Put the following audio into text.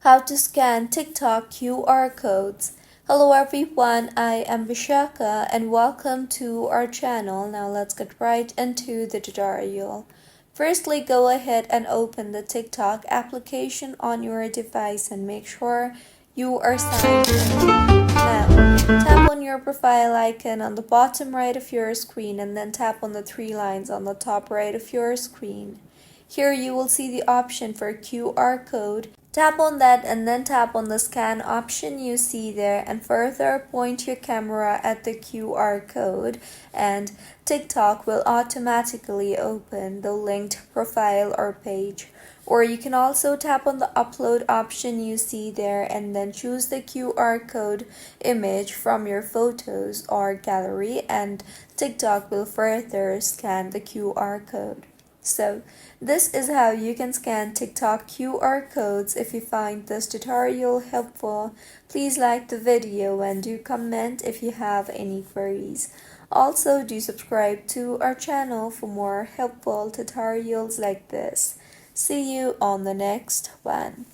How to scan TikTok QR codes. Hello everyone, I am Vishaka and welcome to our channel. Now let's get right into the tutorial. Firstly, go ahead and open the TikTok application on your device and make sure you are signed in. Now, tap on your profile icon on the bottom right of your screen and then tap on the three lines on the top right of your screen. Here you will see the option for QR code. Tap on that and then tap on the scan option you see there and further point your camera at the QR code and TikTok will automatically open the linked profile or page. Or you can also tap on the upload option you see there and then choose the QR code image from your photos or gallery and TikTok will further scan the QR code. So, this is how you can scan TikTok QR codes. If you find this tutorial helpful, please like the video and do comment if you have any queries. Also, do subscribe to our channel for more helpful tutorials like this. See you on the next one.